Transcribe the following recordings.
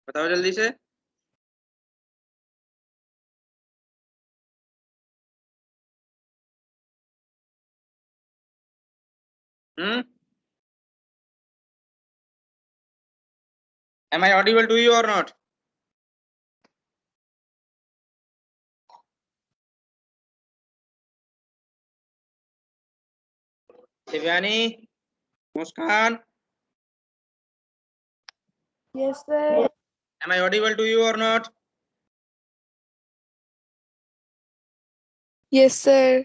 बताओ जल्दी से। हम्म। Am I audible to you or not? Divyani, Muskan, Yes, sir. am I audible to you or not? Yes, sir.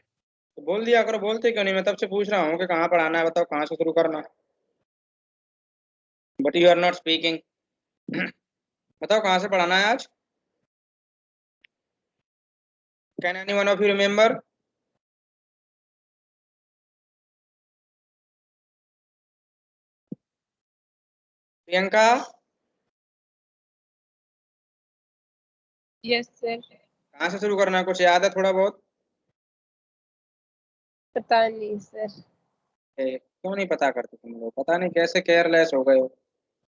तो बोल दिया करो, बोलते क्यों नहीं? मैं तब से पूछ रहा हूँ कि कहाँ पढ़ाना है, बताओ कहाँ से शुरू करना है। But you are not speaking. बताओ कहाँ से पढ़ाना है आज? Can any one of you remember? Priyanka, yes sir. कहाँ से शुरू करना है? कुछ याद है थोड़ा बहुत? पता नहीं सर। क्यों नहीं पता करते तुम लोग? पता नहीं कैसे केयरलेस हो गए हो।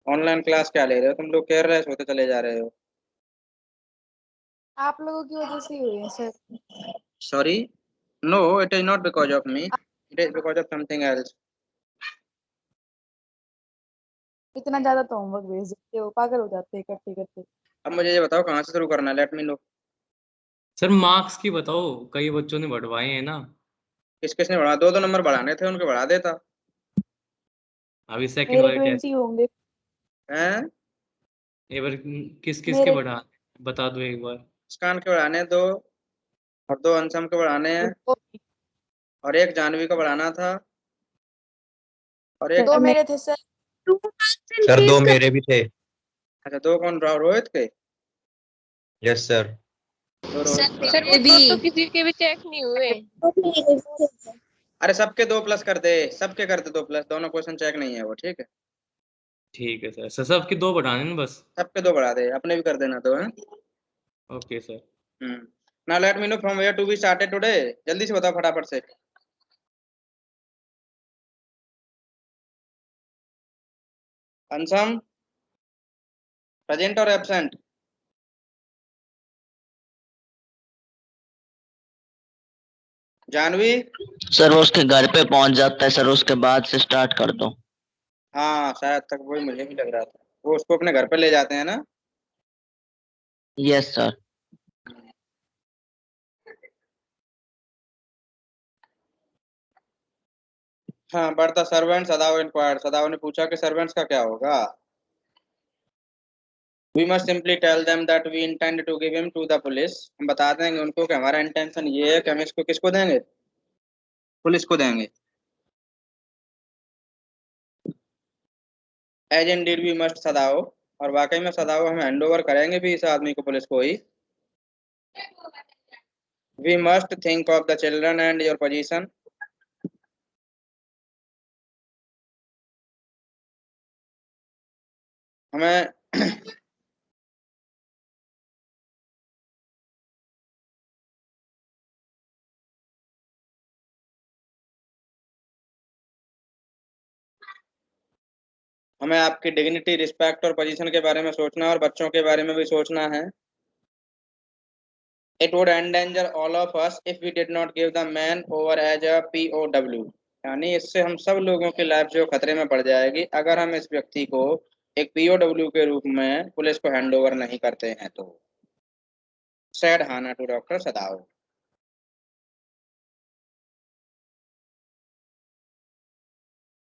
ऑनलाइन क्लास क्या ले रहे हो तुम लोग? केयरलेस होते चले जा रहे हो। आप लोगों की वजह से ही हुई है sir. Sorry, no it is not because of me, it is because of something else. इतना ज्यादा तो होमवर्क भेज देते हो, पागल हो जाते हैं करते करते। अब मुझे ये बताओ कहाँ से शुरू करना है, late me no. Sir marks की बताओ, कई बच्चों ने बढ़वाए हैं ना। किस किसने बढ़ा? दो दो नंबर बढ़ाने थे, उनके बढ़ा देता। अभी सेकंड मेरे वाले टेस्ट 20 होंगे। हैं? एक बार किस किस के मेरे बढ़ा, बता दो एक बार। मुस्कान के बढ़ाने दो, और दो अंशम के बढ़ाने हैं, और एक जानवी को बढ़ाना था, और एक दो मेरे थे सर। सर दो मेरे भी थे। अच्छा, दो कौन? रोहित के? Yes sir. दो रोहित के। सर वो दो तो किसी के भी चेक नहीं हुए। अरे सबके दो प्लस कर दे, सबके कर दे दो प्लस, दोनों क्वेश्चन चेक नहीं है वो, ठीक है? ठीक है सर। सबके दो बढ़ाने ना बस। सबके दो बढ़ा दे, अपने भी कर देना दो, हैं? Okay sir. Now let me know from where to be started today. जल्दी से बताओ फटाफट से। अंशम, प्रेजेंट और एब्सेंट? जानवी? सर वो उसके घर पे पहुंच जाता है सर, उसके बाद से स्टार्ट कर दो। हाँ शायद तक, वही मुझे भी लग रहा था। वो उसको अपने घर पे ले जाते हैं ना? Yes sir. हाँ, but the servant Sadao inquired, Sadao ने पूछा कि सर्वेंट्स का क्या होगा? We must simply tell them that we intend to give him to the police. हम बता देंगे उनको कि हमारा इंटेंशन ये है कि हम इसको किसको देंगे? पुलिस को देंगे। As indeed we must Sadao, और वाकई में सदाव हम हैंड ओवर करेंगे भी इस आदमी को पुलिस को ही। We must think of the children and your position. हमें हमें आपकी डिग्निटी, रिस्पेक्ट और पोजीशन के बारे में सोचना है, और बच्चों के बारे में भी सोचना है। It would endanger all of us if we did not give the man over as a POW। यानी इससे हम सब लोगों की लाइफ जो खतरे में पड़ जाएगी अगर हम इस व्यक्ति को एक POW के रूप में पुलिस को हैंड ओवर नहीं करते हैं तो। Said Hana to doctor Sadao.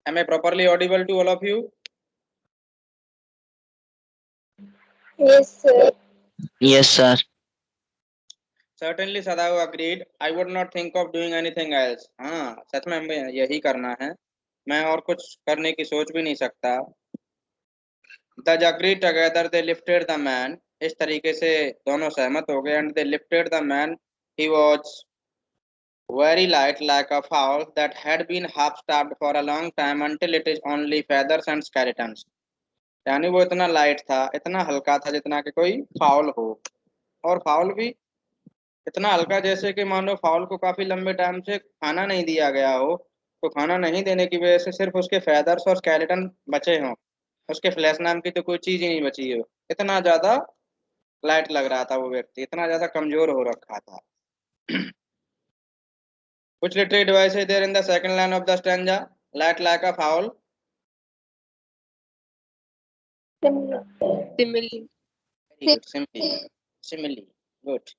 Am I properly audible to all of you? Yes sir. Yes sir. Certainly Sadao agreed. I would not think of doing anything else। हाँ सच में हमें यही करना है, मैं और कुछ करने की सोच भी नहीं सकता। The agreed together they lifted the man। इस तरीके से दोनों सहमत हो गए, and they lifted the man। He was very light like a fowl that had been half starved for a long time until it is only feathers and skeletons। यानी वो इतना लाइट था, इतना हल्का था जितना कि कोई फाउल हो, और फाउल भी इतना हल्का जैसे कि मानो फाउल को काफी लंबे टाइम से खाना नहीं दिया गया हो, को खाना नहीं देने की वजह से सिर्फ उसके फेदर्स और स्केलेटन बचे हों, उसके फ्लैश नाम की तो कोई चीज ही नहीं बची हो, इतना ज्यादा लाइट लग रहा था वो व्यक्ति, इतना ज्यादा कमजोर हो रखा था। Which literary device is there in the second line of the stanza? Light like a fowl. Simile. Very good. Simile. Simile. Good.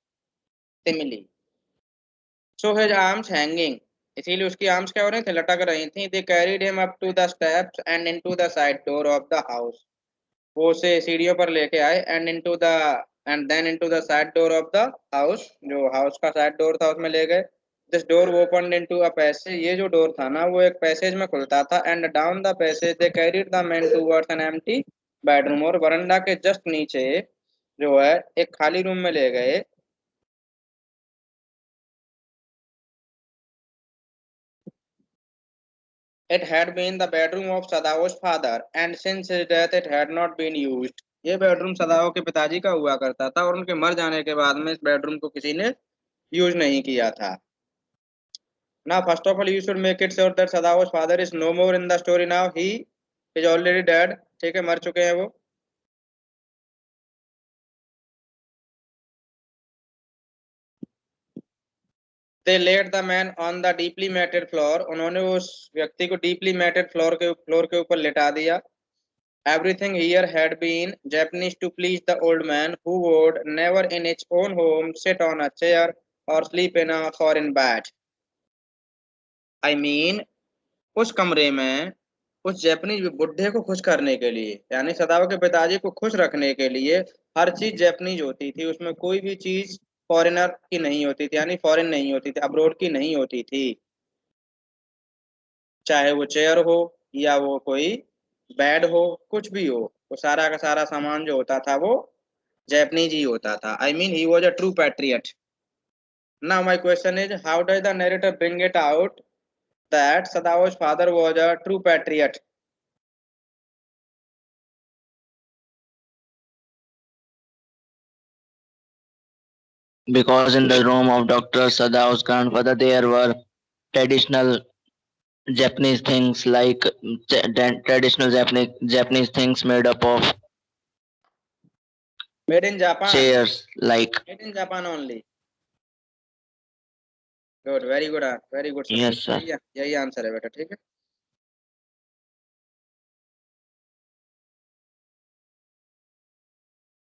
Simile. So his arms hanging. इसीलिए उसकी आर्म्स क्या हो रही थी, लटक रही थी। They carried him up to the steps and into the side door of the house. वो उसे सीढ़ियों पर लेके आए and then into the side door of the house. जो हाउस का साइड डोर था उसमें ले गए। This door opened into a passage. ये जो डोर था ना वो एक पैसेज में खुलता था। And down the passage they carried the man towards an empty bedroom. और बरंडा के जस्ट नीचे जो है एक खाली रूम में ले गए। It had been the bedroom of Sadao's father, and since his death it had not been used. ये बेडरूम सदाओ के पिताजी का हुआ करता था और उनके मर जाने के बाद में इस बेडरूम को किसी ने यूज नहीं किया था। Now, first of all, you should make it sure that Sadao's father is no more in the story now. He is already dead. ठीक है, मर चुके हैं वो। They laid the man on the deeply matted floor. उन्होंने उस व्यक्ति को deeply matted फ्लोर के ऊपर लेटा दिया। Everything here had been Japanese to please the old man, who would never in its own home sit on a chair or sleep in a foreign bed. I mean, उस कमरे में उस Japanese बुढ़े को खुश करने के लिए, यानी सदाओ के पिताजी को खुश रखने के लिए हर चीज जापानीज होती थी, उसमें कोई भी चीज फॉरेनर की नहीं होती थी, यानी फॉरेन नहीं होती थी, अब्रोड की नहीं होती थी। चाहे वो चेयर हो या वो कोई बेड हो, कुछ भी हो, वो सारा का सारा सामान जो होता था वो जापानीज ही होता था। I mean, he was a true patriot. Now my question is, how does the narrator bring it out that Sadao's father was a true patriot? Because in the room of Dr. Sadao's grandfather there were traditional Japanese things like traditional Japanese things made up of Made in Japan. chairs, like Made in Japan only. Good, very good, very good. yes sir. यही answer है बेटा, ठीक है।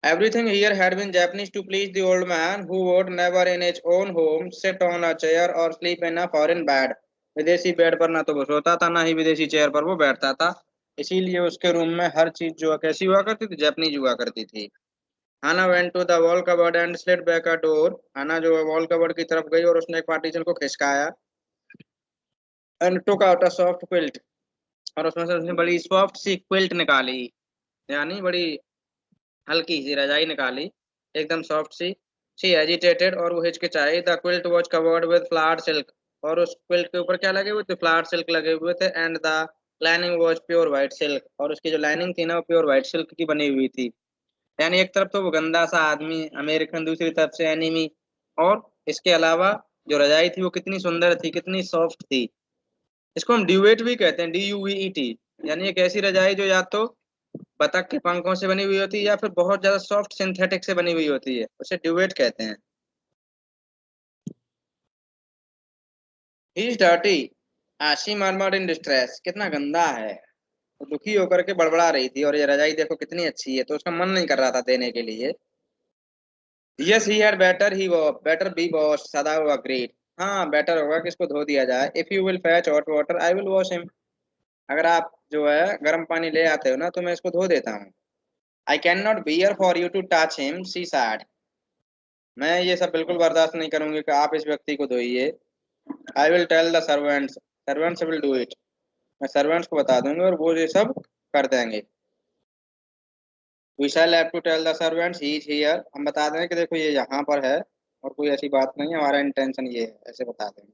Everything here had been Japanese to please the old man, who would never in his own home sit on a chair or sleep in a foreign bed. विदेशी bed पर ना तो वो सोता था, ना ही विदेशी चेयर पर वो बैठता था, इसीलिए उसके रूम में हर चीज जो कैसी हुआ करती थी, जापानीज हुआ करती थी। Hannah went to the wall cupboard and slid back a door. Hannah जो है वॉल कबर्ड की तरफ गई और उसने एक पार्टीशन को खिसकाया। And took out a soft quilt. और उसमें से उसने बड़ी सॉफ्ट सी क्विल्ट निकाली, यानी बड़ी हल्की सी रजाई निकाली, एकदम सॉफ्ट सी। शी एजिटेटेड, और वो हिचकिचाई। The quilt was covered with flowered silk, और उस क्विल्ट के ऊपर क्या लगे हुए थे, फ्लावर्ड सिल्क लगे हुए थे। And the lining was pure white silk, और उसकी जो लाइनिंग थी ना वो प्योर व्हाइट सिल्क की बनी हुई थी। यानी एक तरफ तो वो गंदा सा आदमी अमेरिकन, दूसरी तरफ से एनिमी, और इसके अलावा जो रजाई थी वो कितनी सुंदर थी, कितनी सॉफ्ट थी। इसको हम ड्यूएट भी कहते हैं, DUVET, यानी एक ऐसी रजाई जो या तो बतख के पंखों से बनी हुई होती है या फिर बहुत ज्यादा सॉफ्ट सिंथेटिक से बनी हुई होती है, उसे ड्यूएट कहते हैं। He is dirty, she murmured in distress, कितना गंदा है, वो दुखी होकर के बड़बड़ा रही थी। और ये रजाई देखो कितनी अच्छी है, तो उसका मन नहीं कर रहा था देने के लिए। Yes he had better be wash, Sadao agreed. हाँ, बेटर होगा कि इसको धो दिया जाए। If you will fetch hot water I will wash him, अगर आप जो है गर्म पानी ले आते हो ना तो मैं इसको धो देता हूँ। I can not bear for you to touch him, she said, मैं ये सब बिल्कुल बर्दाश्त नहीं करूंगी कि आप इस व्यक्ति को धोइए। I will tell the servants, servants will do it, मैं सर्वेंट्स को बता दूंगी और वो ये सब कर देंगे। We shall have to tell the servants he is here, हम बता दें कि देखो ये यहाँ पर है और कोई ऐसी बात नहीं है, हमारा इंटेंशन ये है, ऐसे बता देंगे।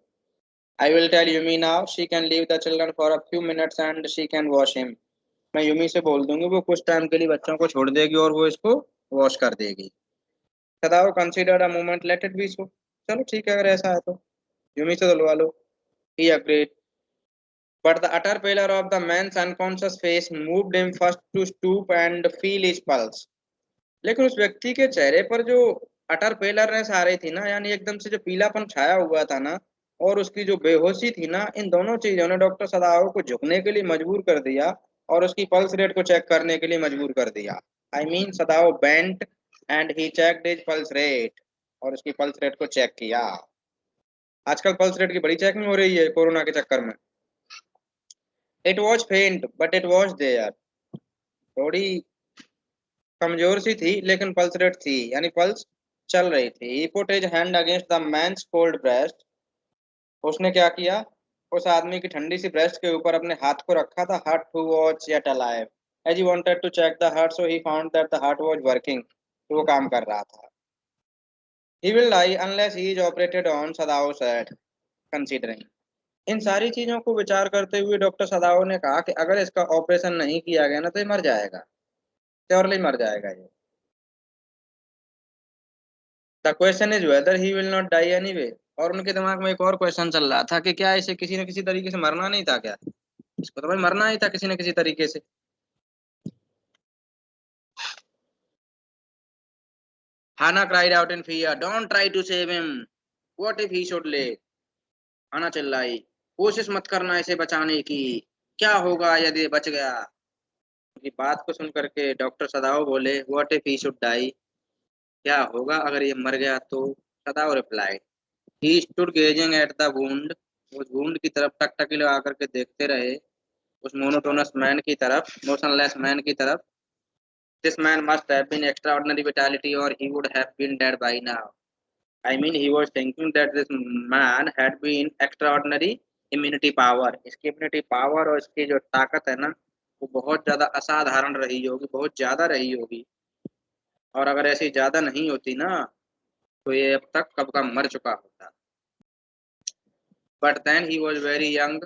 I will tell Yumi now she can leave the children for a few minutes and she can wash him, मैं यूमी से बोल दूंगी वो कुछ टाइम के लिए बच्चों को छोड़ देगी और वो इसको वॉश कर देगी। Sadao considered a moment, let it be so, चलो ठीक है अगर ऐसा है तो यूमी से धुलवा लो। He agreed, but the caterpillar of the man's unconscious face moved him first to stoop and feel his pulse. लेकिन उस व्यक्ति के चेहरे पर जो caterpillarness आ रही थी ना, यानी एकदम से जो पीलापन छाया हुआ था ना, और उसकी जो बेहोशी थी ना, इन दोनों चीजों ने डॉक्टर सदाओ को झुकने के लिए मजबूर कर दिया और उसकी पल्स रेट को चेक करने के लिए मजबूर कर दिया. I mean Sadao bent and he checked his pulse rate, और उसकी पल्स रेट को चेक किया. आजकल पल्स रेट की बड़ी चेकिंग हो रही है कोरोना के चक्कर में. इट वॉज फेंट बट इट वॉज देयर. थोड़ी कमजोर सी थी लेकिन पल्स रेट थी, यानी पल्स चल रही थी. He put his hand against the man's cold breast. उसने क्या किया, उस आदमी की ठंडी सी ब्रेस्ट के ऊपर अपने हाथ को रखा था. Heart to watch yet alive as he wanted to check the heart, so he found that the heart was working. तो वो काम कर रहा था. He will die unless he is operated on, Sadao said. Considering, इन सारी चीजों को विचार करते हुए डॉक्टर सदाओ ने कहा कि अगर इसका ऑपरेशन नहीं किया गया ना तो ये मर जाएगा, श्योरली मर जाएगा ये. The question is whether he will not die anyway. और उनके दिमाग में एक और क्वेश्चन चल रहा था कि क्या इसे किसी न किसी तरीके से मरना नहीं था क्या? इसको तो भाई मरना ही था किसी न किसी तरीके से. Hannah cried out in fear, "Don't try to save him. What if he should live?" Hannah चिल्लाई, कोशिश मत करना इसे बचाने की, क्या होगा यदि बच गया. उनकी बात को सुन करके डॉक्टर सदाओ बोले, "What if he should die?" क्या होगा अगर ये मर गया तो? Sadao replied, he stood gazing at the wound. उस वुंड की तरफ टकटकी लगा करके देखते रहे, उस मोनोटोनस मैन की तरफ, मोशनलेस मैन की तरफ. This man must have been extraordinary vitality or he would have been dead by now. I mean, he was thinking that this man had been extraordinary immunity power. इसकी immunity power और इसकी जो ताकत है ना, वो बहुत ज़्यादा असाधारण रही होगी, बहुत ज़्यादा रही होगी. और अगर ऐसी ज़्यादा नहीं होती ना, तो ये अब तक कब का मर चुका होता. But then he was very young.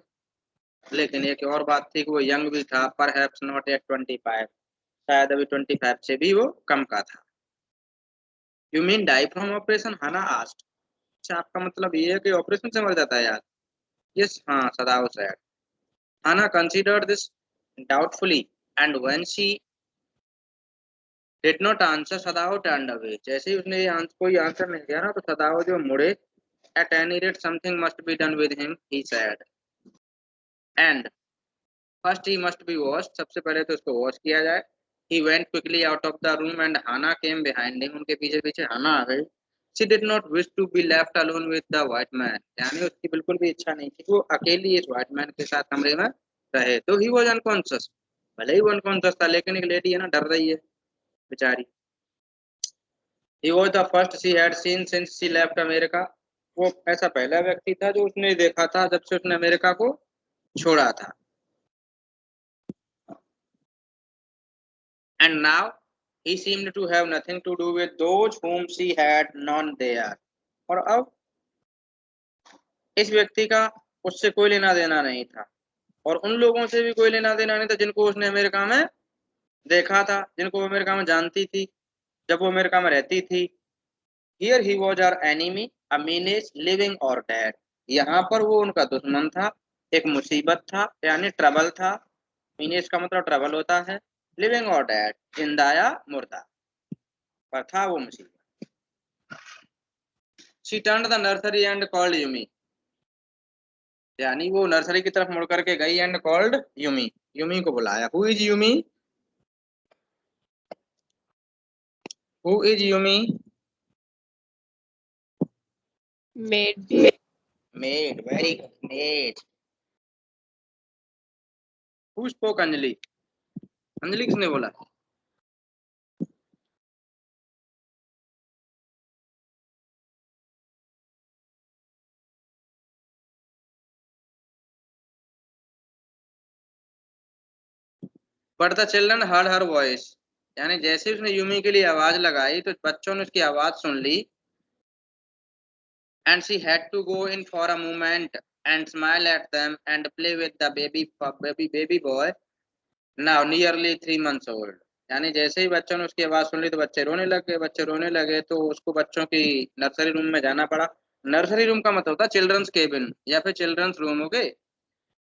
लेकिन एक और बात थी कि वो यंग भी था, perhaps not yet 25. शायद अभी 25 से भी वो कम का था. You mean die from operation? Hannah asked. अच्छा, आपका मतलब ये है कि ऑपरेशन से मर जाता है यार? Yes, हाँ, सदाओ said. Hannah considered this doubtfully, and when she did not answer, Sadao turned away. जैसे ही उसने कोई आंसर नहीं दिया ना, तो सदाओ जो मुड़े. At any rate, something must be done with him, he said. And first he must be washed. सबसे पहले तो उसको वॉश किया जाए. He went quickly out of the room and Hannah came behind him. उनके पीछे पीछे Hannah आ गई. She did not wish to be left alone with the white man. यानी उसकी बिल्कुल भी इच्छा नहीं थी कि वो अकेली इस white man के साथ कमरे में रहे. तो he was unconscious. भले ही वो unconscious था, लेकिन एक लेडी है ना, डर रही है बेचारी. He was the first she had seen since she left America. वो ऐसा पहला व्यक्ति था जो उसने देखा था जब से उसने अमेरिका को छोड़ा था. And now he seemed to have nothing to do with those whom she had known there. और अब इस व्यक्ति का उससे कोई लेना देना नहीं था, और उन लोगों से भी कोई लेना देना नहीं था जिनको उसने अमेरिका में देखा था, जिनको वो अमेरिका में जानती थी, जब वो अमेरिका में रहती थी. Here he was her enemy, a menace, living or dead. यहाँ पर वो उनका दुश्मन था, एक मुसीबत था, यानी ट्रबल था. मीनेस का मतलब ट्रबल होता है. लिविंग और डेड, जिंदा या मुर्दा, पर था वो मुसीबत. She turned the nursery and called Yumi. यानी वो नर्सरी की तरफ मुड़ करके गई एंड कॉल्ड यूमी. यूमी को बुलाया. Who is Yumi? Who is Yumi? Maid. Maid. Very good. Maid. Who spoke? Anjali. Anjali किसने बोला? But the children heard her voice. यानी जैसे उसने यूमी के लिए आवाज लगाई तो बच्चों ने उसकी आवाज सुन ली. And she had to go in for a moment and smile at them and play with the baby boy, now nearly 3 months old. यानी जैसे ही बच्चों ने उसकी आवाज सुन ली तो बच्चे रोने लगे तो उसको बच्चों की नर्सरी रूम में जाना पड़ा. नर्सरी रूम का मतलब होता है चिल्ड्रंस केबिन या फिर चिल्ड्रंस रूम. ओके,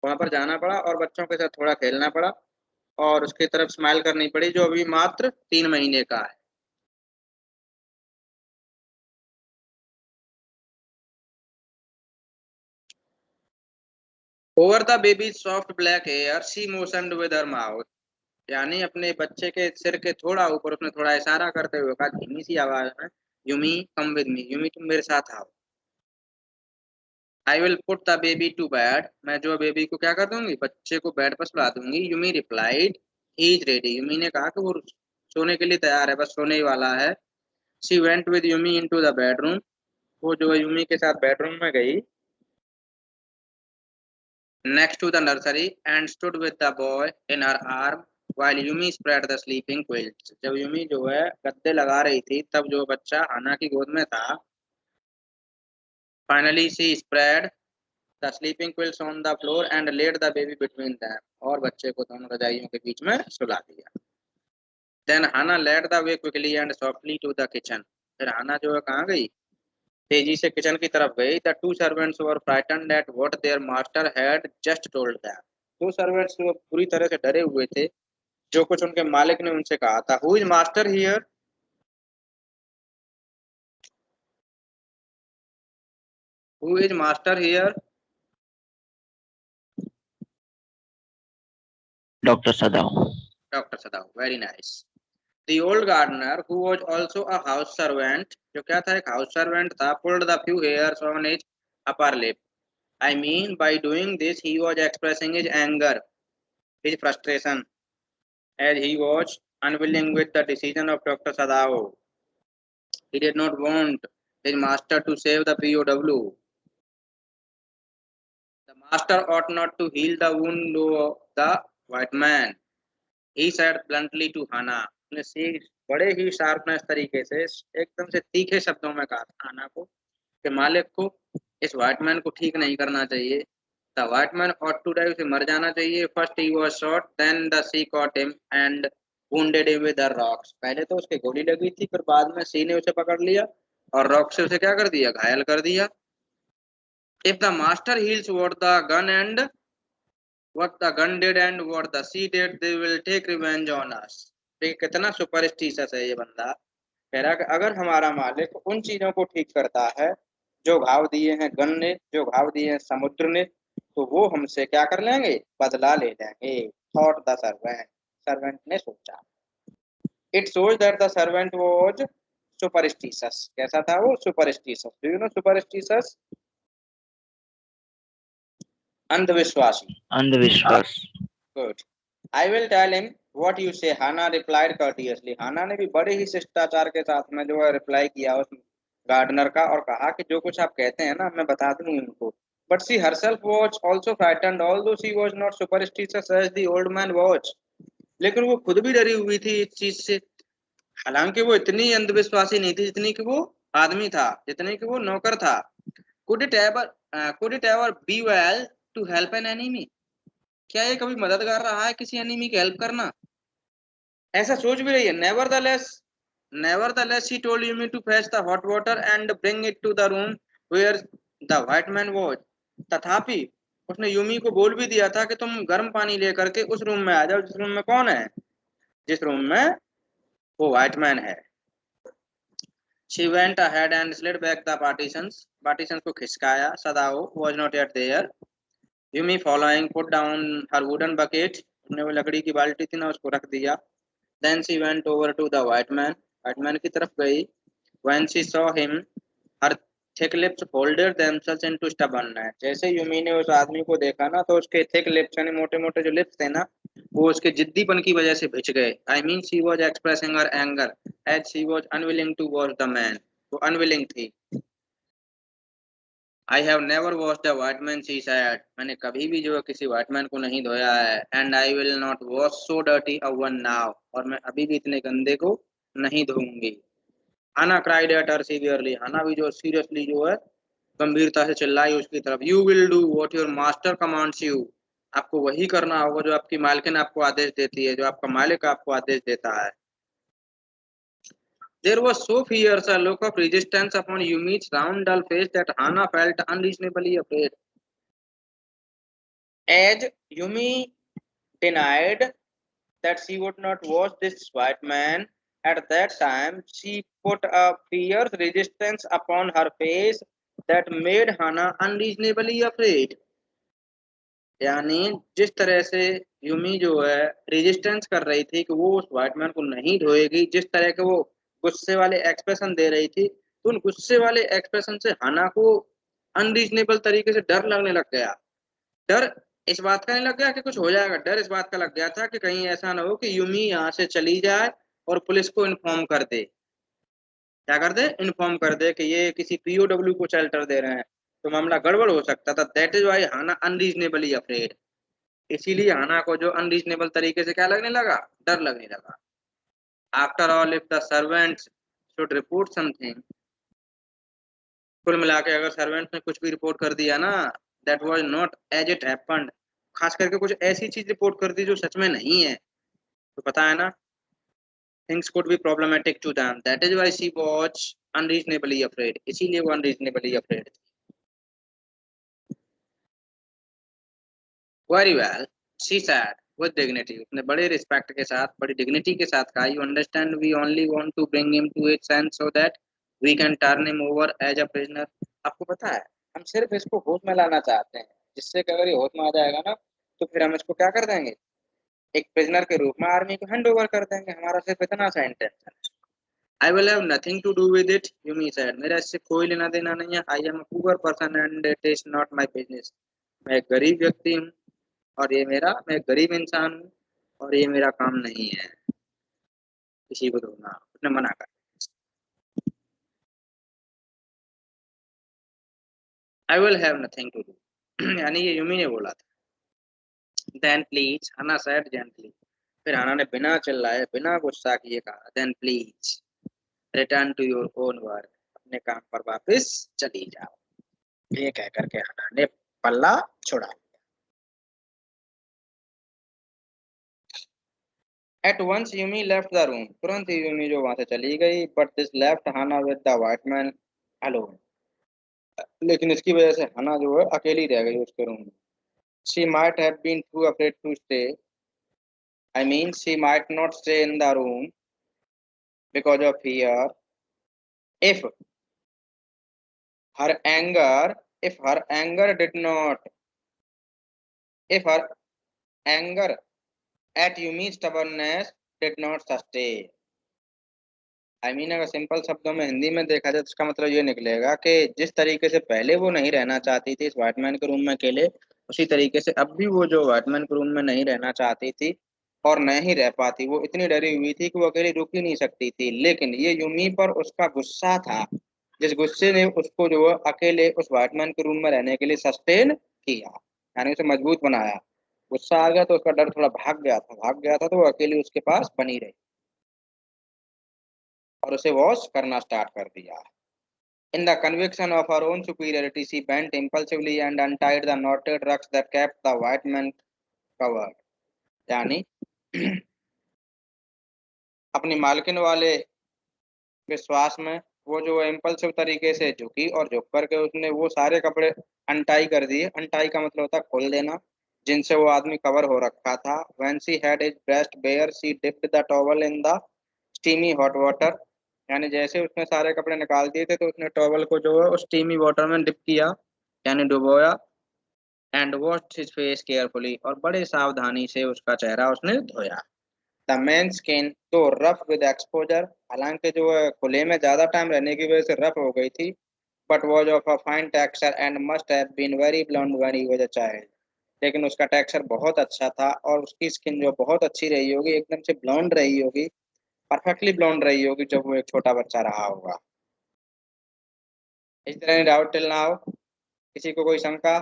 वहां पर जाना पड़ा और बच्चों के साथ थोड़ा खेलना पड़ा और उसकी तरफ स्माइल करनी पड़ी, जो अभी मात्र 3 महीने का है। Over the baby soft black hair she motioned with her mouth, यानी अपने बच्चे के सिर के थोड़ा ऊपर उसने थोड़ा इशारा करते हुए कहा धीमी सी आवाज में, Yumi come with me, Yumi तुम मेरे साथ आओ। I will put the baby to bed, मैं जो बेबी को क्या कर दूंगी, बच्चे को बेड पर सुला दूंगी। Yumi replied he is ready, Yumi ने कहा कि वो सोने के लिए तैयार है, बस सोने ही वाला है। She went with Yumi into the bedroom, वो जो है यूमी के साथ बेडरूम में गई next to the nursery and stood with the boy in her arm while Yumi spread the sleeping quilts। जब यूमी जो है गद्दे लगा रही थी तब जो बच्चा हाना की गोद में था, finally she spread the sleeping quilts on the floor and laid the baby between them, और बच्चे को दोनों रजाइयों के बीच में सुला दिया। then Hannah led the way quickly and softly to the kitchen, फिर हाना जो है कहाँ गई, तेजी से किचन की तरफ गई। The two servants were frightened at what their master had just told them, दो सर्वेंट्स पूरी तरह से डरे हुए थे जो कुछ उनके मालिक ने उनसे कहा था। Who is master here, who is master here, Dr. Sadao. Doctor Sadao, very nice. The old gardener who was also a house servant, जो क्या था एक हाउस सर्वेंट था, pulled the few hairs on his upper lip, I mean by doing this he was expressing his anger, his frustration, as he was unwilling with the decision of Dr. Sadao. He did not want his master to save the POW. The master ought not to heal the wound of the white man, he said bluntly to Hannah. उसने बड़े ही sharpness तरीके से एकदम से तीखे शब्दों में कहा था हाना को कि मालिक को इस व्हाइट मैन को ठीक नहीं करना चाहिए। The white man ought to die, उसे मर जाना चाहिए। First he was shot, then the sea caught him and wounded him with her rocks। पहले तो उसके गोली लगी थी, फिर बाद में सी ने उसे पकड़ लिया और रॉक से उसे क्या कर दिया, घायल कर दिया। If the master heals what the gun and what the gun did and what the sea did, they will take revenge on us। कितना सुपरस्टिशियस है ये बंदा। कह रहा कि अगर हमारा मालिक उन चीजों को ठीक करता है जो घाव दिए हैं गन ने, जो घाव दिए हैं समुद्र ने, तो वो हमसे क्या कर लेंगे, बदला ले लेंगे। थॉट द सर्वेंट, सर्वेंट ने सोचा। It shows that the servant was superstitious, कैसा था वो, superstitious. Do you know superstitious, अंधविश्वासी। अंधविश्वास। Good. I will tell him what you say, Hana replied courteously। हाना ने भी बड़े ही शिष्टाचार के साथ में जो है रिप्लाई किया उस गार्डनर का और कहा कि जो कुछ आप कहते हैं ना मैं बता दूंगी उनको। But she herself was also frightened although she was not superstitious as the old man was, लेकिन वो खुद भी डरी हुई थी इस चीज से। हालांकि वो इतनी अंधविश्वासी नहीं थी जितनी कि वो आदमी था, जितनी कि वो नौकर था। Could it ever be well to help an enemy, क्या ये कभी मददगार रहा है किसी एनिमी की हेल्प करना, ऐसा सोच भी रही है। Nevertheless she told Yumi to fetch the hot water and bring it to the room where the white man was. तथापि उसने यूमी को बोल भी दिया था कि तुम गर्म पानी लेकर के उस रूम में आ जाओ जिस रूम में कौन है, जिस रूम में वो व्हाइट मैन है। She went ahead and slid back the partitions, partitions को खिसकाया। Sadao was not yet there. Yumi following put down her wooden bucket, उसने वो लकड़ी की बाल्टी थी ना उसको रख दिया। Then she went over to the white man की तरफ गई। When she saw him, her thick lips folded themselves into stubbornness। जैसे यूमी ने उस आदमी को देखा ना तो उसके thick lips यानी मोटे मोटे जो लिप्स थे ना वो उसके जिद्दीपन की वजह से भिज गए। I mean she was expressing her anger as she was unwilling to wash the man, वो unwilling थी। I have never washed a white man, she said। मैंने कभी भी जो है किसी white man को नहीं धोया है। And I will not wash so dirty a one now, और मैं अभी भी इतने गंदे को नहीं धोऊंगी। Hannah cried at her severely, हाना भी जो सीरियसली जो है गंभीरता से चिल्लाई उसकी तरफ। You will do what your master commands you, आपको वही करना होगा जो आपकी मालकिन आपको आदेश देती है, जो आपका मालिक आपको आदेश देता है। There was so fierce a look of resistance upon Yumi's round dull face that Hannah felt unreasonably afraid। as Yumi denied that she would not watch this white man at that time, she put a fierce resistance upon her face that made Hannah unreasonably afraid. यानी जिस तरह से Yumi जो है resistance कर रही थी कि वो उस व्हाइटमैन को नहीं ढोएगी, जिस तरह के वो गुस्से वाले एक्सप्रेशन दे रही थी, तो उन गुस्से वाले एक्सप्रेशन से हना को अनरीजनेबल तरीके से डर लगने लग गया। डर इस बात का नहीं लग गया कि कुछ हो जाएगा, डर इस बात का लग गया था कि कहीं ऐसा ना हो कि यूमी यहाँ से चली जाए और पुलिस को इन्फॉर्म कर दे। क्या कर दे? इन्फॉर्म कर दे कि ये किसी पीओडब्ल्यू को शेल्टर दे रहे हैं, तो मामला गड़बड़ हो सकता था। That is why Hana unreasonably afraid. इसीलिए हाना को जो अनरीजनेबल तरीके से क्या लगने लगा? डर लगने लगा। After all if the servants should report something, कुल मिला के अगर सर्वेंट्स ने कुछ भी रिपोर्ट कर दिया ना, that was not as it happened, खास करके कुछ ऐसी चीज रिपोर्ट कर दी जो सच में नहीं है, तो पता है ना, things could be problematic to them. That is why she was unreasonably afraid. इसीलिए वो unreasonably afraid थी। Very well, she said with dignity. उसने बड़े रिस्पेक्ट के साथ, बड़ी डिग्निटी के साथ कहा, you understand we only want to bring him to his sense so that we can turn him over as a prisoner. आपको पता है, हम सिर्फ इसको होश में लाना चाहते हैं, जिससे कि अगर ये होश में आ जाएगा ना, तो फिर हम इसको क्या कर देंगे? एक प्रिजनर के रूप में आर्मी को हैंड ओवर कर देंगे। हमारा सिर्फ इतना सा इंटेंशन है। I will have nothing to do with it, Yumi said. मेरा इससे कोई लेना देना नहीं है। I am a poor person and it is not my business. मैं एक गरीब व्यक्ति हूँ और मैं एक गरीब इंसान हूँ और ये मेरा काम नहीं है किसी को धोना। उसने मना कर। I will have nothing to do. यानी ये यूमी ने बोला था। Then please, Hannah said gently. फिर हना ने बिना चिल्लाए, बिना गुस्सा किए कहा, Then please, return to your own work. अपने काम पर वापस चली जाओ। ये कह करके हना ने पल्ला छोड़ा। At once Yumi left the room. तुरंत ही यूमी जो वहां से चली गई। But this left Hannah with the white man alone. लेकिन इसकी वजह से हना जो है अकेली रह गई उसके रूम में। She might have been too afraid to stay. I mean, she might not stay in the room because of fear. If her anger, if her anger did not, if her anger at Yumi's stubbornness did not sustain. I mean, अगर simple शब्दों में हिंदी में देखा जाए तो इसका मतलब ये निकलेगा कि जिस तरीके से पहले वो नहीं रहना चाहती थी इस व्हाइटमैन के रूम में अकेले, उसी तरीके से अब भी वो जो व्हाइटमैन के रूम में नहीं रहना चाहती थी और नहीं रह पाती। वो इतनी डरी हुई थी कि वो अकेली रुक ही नहीं सकती थी। लेकिन ये यूमी पर उसका गुस्सा था, जिस गुस्से ने उसको जो है अकेले उस व्हाइटमैन के रूम में रहने के लिए सस्टेन किया, यानी उसे मजबूत बनाया। गुस्सा आ गया तो उसका डर थोड़ा भाग गया था तो वो अकेली उसके पास बनी रही और उसे वॉश करना स्टार्ट कर दिया। In the conviction of her own superiority, she bent impulsively and untied the knotted rugs that kept the white man covered. यानी अपनी मालकिन वाले विश्वास में वो जो इम्पल्सिव तरीके से झुकी और झुक करके उसने वो सारे कपड़े अनटाई कर दिए। अनटाई का मतलब होता है खोल देना, जिनसे वो आदमी कवर हो रखा था। When she had his breast bare, she dipped the towel in the steamy hot water. यानी जैसे उसने सारे कपड़े निकाल दिए थे तो उसने टॉवल को जो है उस स्टीमी वाटर में डिप किया, यानी डुबोया। And washed his face carefully, और बड़े सावधानी से उसका चेहरा उसने धोया। The men skin too rough with exposure, हालांकि जो है खुले में ज्यादा टाइम रहने की वजह से रफ हो गई थी, but was of a fine texture and must have been very blond when he was a child. लेकिन उसका टेक्सचर बहुत अच्छा था और उसकी स्किन जो बहुत अच्छी रही होगी, एकदम से ब्लॉन्ड रही होगी, परफेक्टली ब्लॉन्ड रही होगी जब वो एक छोटा बच्चा रहा होगा। इस तरह डाउट टिल नाउ, किसी को कोई शंका?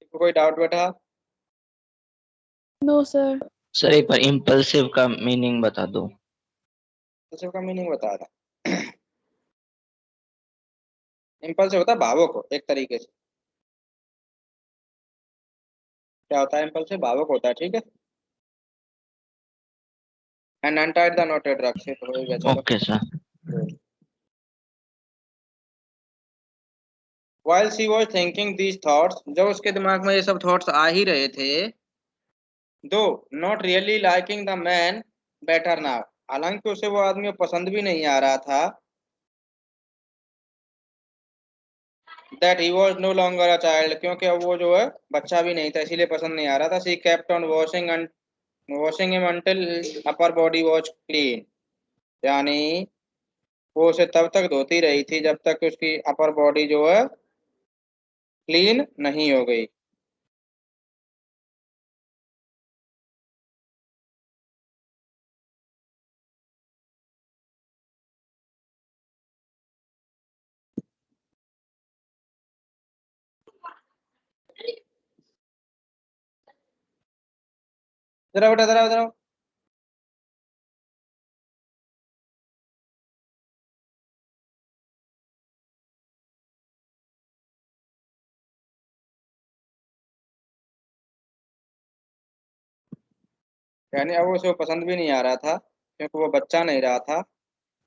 किसी को कोई डाउट बेटा? No sir. सर एक बार इम्पल्सिव का मीनिंग बता दो। इम्पल्सिव का मीनिंग बता था। इम्पल्सिव होता है भावुक हो एक तरीके से। क्या होता है इम्पल्सिव? भावुक होता है, ठीक है। एंड अनटाइड द नॉटेड रग से तो हो गया। चलो okay sir. while she was thinking these thoughts, जब उसके दिमाग में ये सब थॉट्स आ ही रहे थे, though not really liking the man better now, हालांकि उसे वो आदमी पसंद भी नहीं आ रहा था, that he was no longer a child, क्योंकि अब वो जो है बच्चा भी नहीं था, इसीलिए पसंद नहीं आ रहा था. She kept on washing him until his upper body was clean, यानी वो उसे तब तक धोती रही थी जब तक उसकी अपर बॉडी जो है क्लीन नहीं हो गई. जरा बेटा जरा जरा यानी अब उसे पसंद भी नहीं आ रहा था क्योंकि वो बच्चा नहीं रहा था.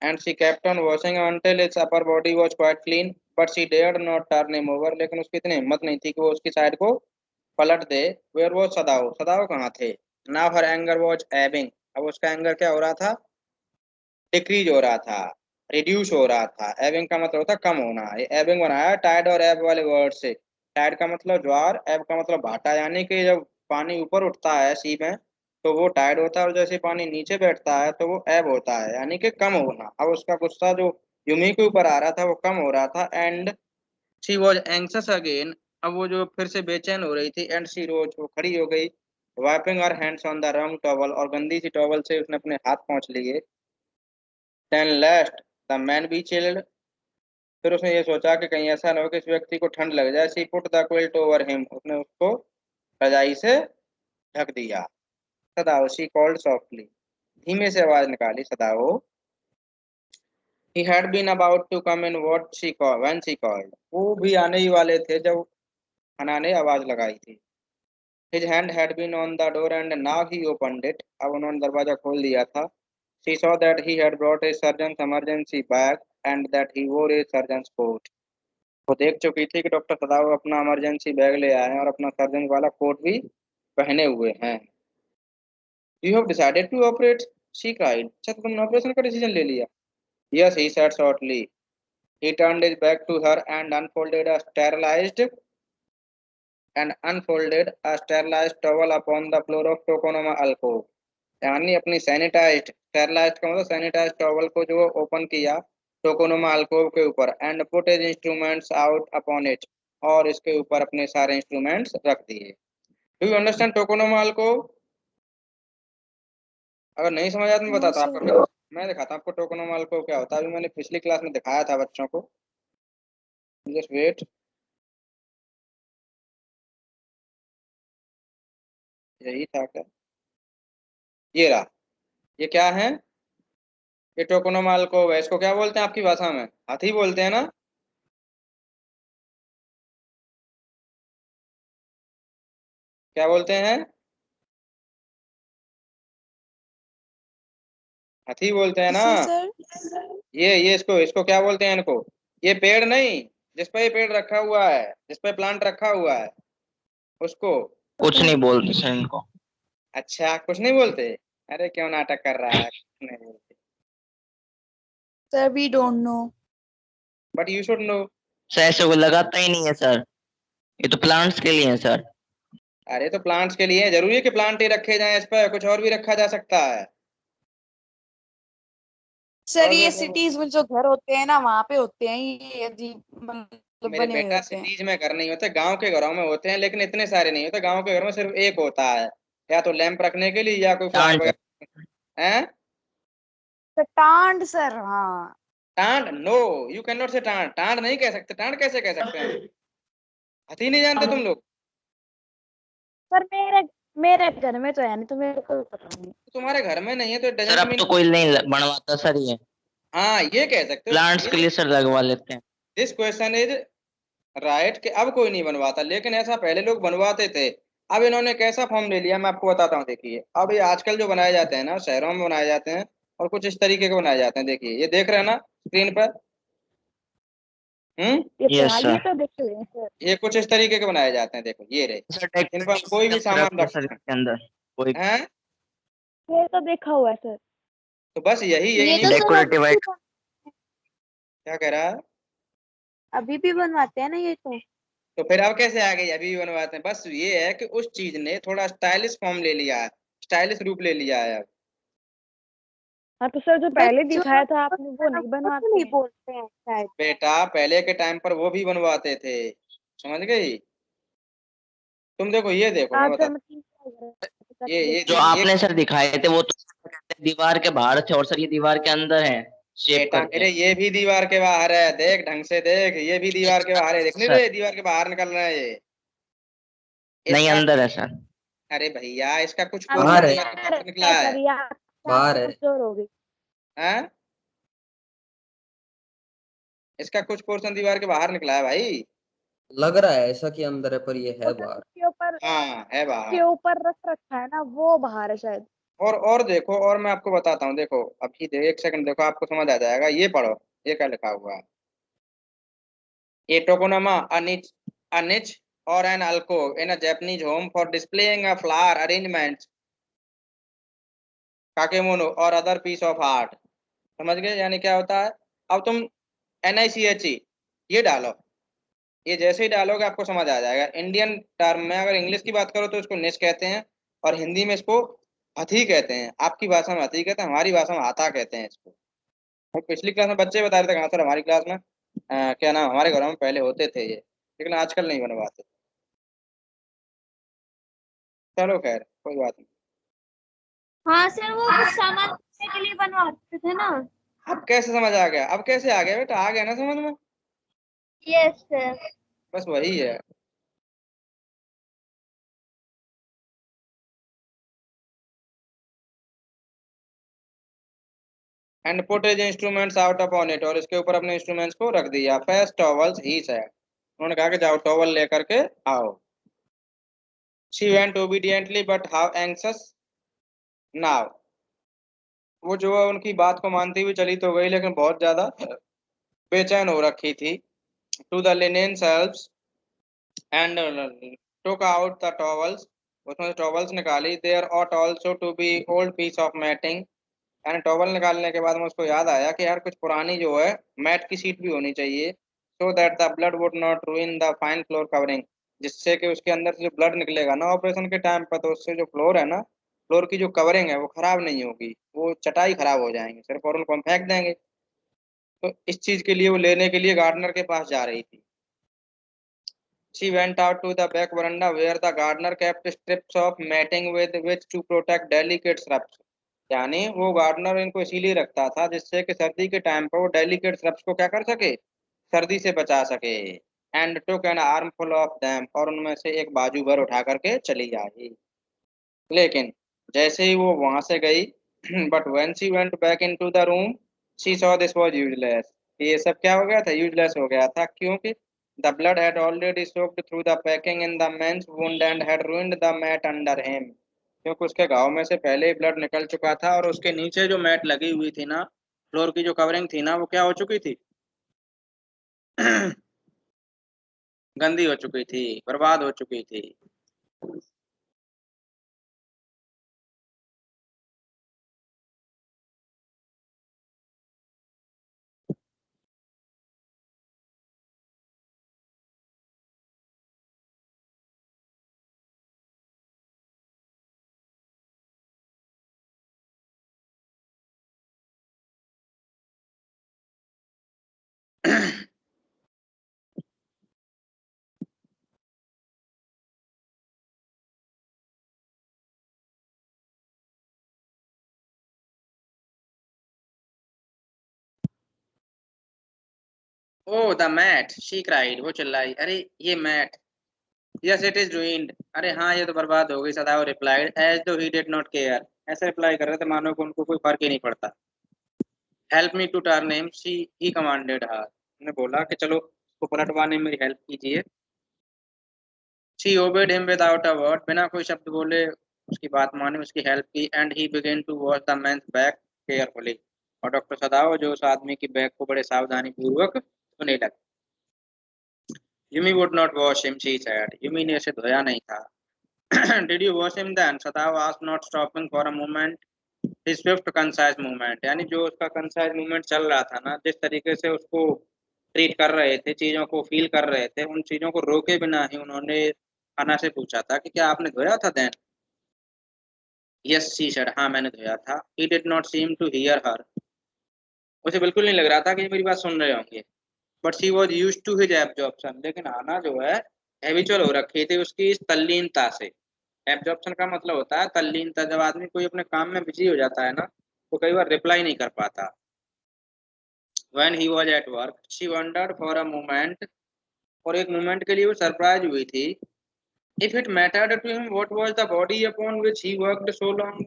And she kept on washing until its upper body was quite clean, but she dared not turn him over, लेकिन उसकी इतनी हिम्मत नहीं थी कि वो उसकी साइड को पलट दे. वेयर वो सदाओ, सदाओ कहाँ थे? Now her anger was Ebbing, अब उसका एंगर क्या हो रहा था? डिक्रीज हो रहा था, रिड्यूस हो रहा था. एबिंग का मतलब होता है कम होना. ये एबिंग बनाया टाइड और एब वाले वर्ड से. टाइड का मतलब ज्वार, एब का मतलब भाटा, यानी कि जब पानी ऊपर उठता है सी में तो वो टाइड होता है, और जैसे पानी नीचे बैठता है तो वो एब होता है, यानी कि कम होना. अब उसका गुस्सा जो यूमी के ऊपर आ रहा था वो कम हो रहा था. And she was anxious again, अब वो जो फिर से बेचैन हो रही थी. एंड शी रोज, वो खड़ी हो गई. Wiping her hands on the रंग टॉवल, और गंदी सी टॉवल से उसने अपने हाथ पोंछ लिए. Then lest the man be chilled, फिर उसने ये सोचा कि कहीं ऐसा ना हो कि इस व्यक्ति को ठंड लग जाए. She put the quilt over him, उसने उसको रजाई से ढक दिया. सदाओ, शी कॉल्ड सॉफ्टली, धीमे से आवाज निकाली Sadao. He had been about to come in what she call when she called, वो भी आने ही वाले थे जब हना ने आवाज लगाई थी. His hand had been on the door and now he opened it, अब उन्होंने दरवाजा खोल दिया था. She saw that he had brought a surgeon's emergency bag and that he wore a surgeons coat, वो देख चुकी थी कि डॉक्टर सदाव अपना इमरजेंसी बैग ले आए हैं और अपना सर्जन वाला कोट भी पहने हुए हैं. You have decided to operate, she cried, अच्छा तो तुमने ऑपरेशन का डिसीजन ले लिया. Yes, he said shortly. He turned his back to her and unfolded a sterilized towel upon the floor of Tokonoma alcove, यानी अपनी सैनिटाइज्ड, स्टेरलाइज्ड का मतलब सैनिटाइज्ड टॉवल को जो ओपन किया टोकोनोमा अल्कोव के ऊपर. And put his instruments out upon it, और इसके ऊपर अपने सारे इंस्ट्रूमेंट्स रख दिए. Do you understand tokonoma alcove? अगर नहीं समझ आया तो मैं No, बताता sir. आपको, मैं दिखाता आपको टोकोनोमा अल्कोव क्या होता है. अभी मैंने पिछली क्लास में दिखाया था बच्चों को, जस्ट वेट. यही था क्या? ये रहा. ये क्या है? ये टोकोनोमा अल्कोव है. इसको क्या बोलते हैं आपकी भाषा में? हाथी बोलते हैं ना? क्या बोलते हैं? हाथी बोलते हैं ना? जी सर. ये इसको इसको क्या बोलते हैं इनको? ये पेड़ नहीं, जिस पे ये पेड़ रखा हुआ है, जिस पे प्लांट रखा हुआ है, उसको. कुछ नहीं बोलते सर इनको. अच्छा, कुछ नहीं बोलते? अरे क्यों नाटक कर रहा है, कुछ नहीं बोलते. Sir, we don't know. But you should know. Sir ऐसे को लगाता ही नहीं है सर, ये तो प्लांट्स के लिए है सर. अरे तो प्लांट्स के लिए जरूरी है कि प्लांट ही रखे जाएं? इस पर कुछ और भी रखा जा सकता है. सर और ये भी सिटीज में जो घर होते हैं ना वहां पे होते हैं ये अजीब मतलब मेरे बने हुए बेटा, होते हैं. सिटीज में घर नहीं होते, गांव के घरों में होते हैं, लेकिन इतने सारे नहीं होते. गांव के घर में सिर्फ एक होता है, या तो लैंप रखने के लिए या कोई फ्लावर टांट. वगैरह. हैं? टांड सर, हाँ. टांड? नो, यू कैन नॉट से टांड. टांड नहीं कह सकते. टांड कैसे कह सकते हैं? हाथी नहीं जानते तुम लोग? सर मेरे घर में तो है नहीं तो मेरे को पता नहीं. तुम्हारे घर में नहीं है तो सर डजंट अब मीन. तो कोई नहीं बनवाता सर ये. हाँ, ये कह सकते हो. प्लांट्स के लिए सर लगवा लेते हैं. दिस क्वेश्चन इज राइट कि अब कोई नहीं बनवाता, लेकिन ऐसा पहले लोग बनवाते थे. अब इन्होंने कैसा फॉर्म ले लिया मैं आपको बताता हूँ. देखिए, अब ये आजकल जो बनाए जाते हैं ना, शहरों में बनाए जाते हैं और कुछ इस तरीके के बनाए जाते हैं. देखिए, ये देख रहे हैं ना स्क्रीन पर? ये Yes, हाँ, sir. ये तो देखे हुए हैं सर। ये कुछ इस तरीके के बनाए जाते हैं, देखो ये रहे, सर इन पर कोई भी सामान रख सर इसके अंदर कोई हैं, ये तो देखा हुआ है सर। तो बस यही है, ये इन्हीं तो को- सर डेकोरेटिव अभी आइटम। क्या कह रहा है, अभी भी बनवाते हैं ना ये तो फिर अब कैसे आ गई, अभी भी बनवाते हैं, बस ये है कि उस चीज ने थोड़ा स्टाइलिश फॉर्म ले लिया है, स्टाइलिश रूप ले लिया है अब। हाँ तो सर जो पहले जो दिखाया था आपने वो नहीं बनवाते नहीं हैं। बोलते हैं शायद। बेटा पहले के टाइम पर वो भी बनवाते थे, समझ गई, तुम देखो ये देखो, मैं आप बता, सर मतलब ये जो आपने सर दिखाए थे वो तो दीवार के बाहर थे और सर ये दीवार के अंदर है शेप बेटा करके। मेरे ये भी दीवार के बाहर है, देख ढंग से देख, ये भी दीवार के बाहर है, देख नहीं सर। रहे दीवार के बाहर निकल रहा है ये, नहीं इसका, अंदर है सर। अरे भैया इसका कुछ बाहर है। पोर्शन बाहर निकला है, सर या बाहर है। कमजोर हो गई। हैं? इसका कुछ पोर्शन दीवार के बाहर निकला है भाई, लग रहा है ऐसा कि अंदर है पर ये है वो सर बाहर। उसके ऊपर हाँ है बाहर। के ऊपर रख रखा है ना, वो बाहर है शायद। और देखो, और मैं आपको बताता हूँ, देखो अभी एक सेकंड देखो, आपको समझ आ जाएगा, ये पढ़ो, ये क्या लिखा हुआ है, ये टोकोनामा a niche or an alcove in a Japanese home for displaying a flower arrangement, काकेमोनो और अदर पीस ऑफ आर्ट, समझ गए, यानी क्या होता है, अब तुम NICHE ये डालो, ये जैसे ही डालोगे आपको समझ आ जाएगा, इंडियन टर्म में अगर इंग्लिश की बात करो तो इसको निश कहते हैं, और हिंदी में इसको हथी कहते हैं, आपकी भाषा में हथी कहते हैं, हमारी भाषा में हाथा कहते हैं इसको। और पिछली क्लास में बच्चे बता रहे थे, कहाँ सर हमारी क्लास में क्या नाम, हमारे घरों में पहले होते थे ये, लेकिन आजकल नहीं बनवाते, चलो खैर कोई बात नहीं। हाँ सर वो कुछ सामान रखने के लिए बनवाते थे ना। अब कैसे समझ आ गया, अब कैसे आ गया बेटा, आ गया ना समझ में, यस सर। बस वही है। And put his instruments out upon it, और इसके ऊपर अपने इंस्ट्रूमेंट्स को रख दिया, फेस्ट टॉवल्स ही सेड, उन्होंने कहा कि जाओ टॉवल लेकर के आओ। She went obediently but how anxious now, वो जो है उनकी बात को मानती हुई चली तो गई, लेकिन बहुत ज्यादा बेचैन हो रखी थी। To the linen shelves and took out the towels, उसमें से टॉवल्स निकाली, there ought also to be old piece of matting, यानी टॉवल निकालने के बाद में उसको याद आया कि यार कुछ पुरानी जो है मैट की सीट भी होनी चाहिए, so that the blood would not रूइन the fine floor covering, जिससे कि उसके अंदर से जो ब्लड निकलेगा ना ऑपरेशन के टाइम पर, तो उससे जो फ्लोर है ना, फ्लोर की जो कवरिंग है वो खराब नहीं होगी, वो चटाई खराब हो जाएंगे सिर्फ, और उनको हम फेंक देंगे। तो इस चीज के लिए वो लेने के लिए गार्डनर के पास जा रही थी। She went out to the back veranda where the gardener kept strips of matting with which to protect delicate shrubs, यानी वो गार्डनर इनको इसीलिए रखता था जिससे कि सर्दी के टाइम पर वो डेलिकेट श्रब्स को क्या कर सके, सर्दी से बचा सके। And took an armful of them, और उनमें से एक बाजू भर उठा करके चली आई, लेकिन जैसे ही वो वहां से गई but when she went back into the room she saw this was useless, ये सब क्या हो गया था, यूजलेस हो गया था, क्योंकि the blood had already soaked through the packing in the man's wound and had ruined the mat under him, क्योंकि उसके घाव में से पहले ही ब्लड निकल चुका था, और उसके नीचे जो मैट लगी हुई थी ना, फ्लोर की जो कवरिंग थी ना, वो क्या हो चुकी थी गंदी हो चुकी थी, बर्बाद हो चुकी थी। Oh the mat she cried, वो चिल्लाई, अरे ये mat, yes it is ruined, अरे हाँ ये तो बर्बाद हो गई, सदाओ रिप्लाइड एज दो ही डिड नॉट केयर, ऐसे रिप्लाई कर रहे थे मानो को उनको कोई फर्क ही नहीं पड़ता। Help me to turn him she he commanded her, ने बोला कि चलो उसको पलटवाने में मेरी हेल्प कीजिए। She obeyed him without a word, बिना कोई शब्द बोले उसकी बात मानी, उसकी हेल्प की, and he began to wash the man's back carefully, और डॉक्टर सदाओ जो उस आदमी की बैग को बड़े सावधानी पूर्वक धोने लगे। Yumi would not wash him, she said. Yumi ने उसे धोया नहीं था. Did you wash him then? Sadao asked, not stopping for a moment. His swift concise movement, यानी जो उसका concise movement चल रहा था ना, जिस तरीके से उसको ट्रीट कर रहे थे, चीजों को फील कर रहे थे, उन चीजों को रोके बिना ही उन्होंने अना से पूछा था कि क्या आपने धोया था देन? यस शी सेड, हाँ मैंने धोया था. He did not seem to hear her, उसे बिल्कुल नहीं लग रहा था कि ये मेरी बात सुन रहे होंगे. But she was used to his absorption, लेकिन आना जो है हैबिचुअल हो रखी थी उसकी इस तल्लीनता से. एब्जॉर्प्शन का मतलब होता है तल्लीनता. जब आदमी कोई अपने काम में बिजी हो जाता है ना, तो कई बार रिप्लाई नहीं कर पाता. When he was at work, she wondered for a moment, और एक मोमेंट के लिए वो सरप्राइज हुई थी. If it mattered to him, what was the body upon which he worked so long?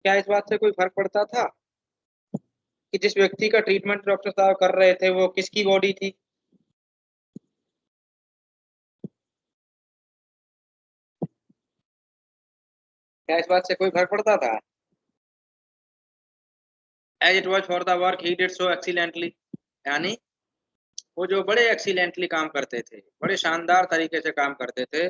क्या इस बात से कोई फर्क पड़ता था कि जिस व्यक्ति का ट्रीटमेंट डॉक्टर साहब कर रहे थे वो किसकी बॉडी थी? क्या इस बात से कोई फर्क पड़ता था? As it was for the work he did so excellently, यानी वो जो बड़े एक्सीलेंटली काम करते थे, बड़े शानदार तरीके से काम करते थे,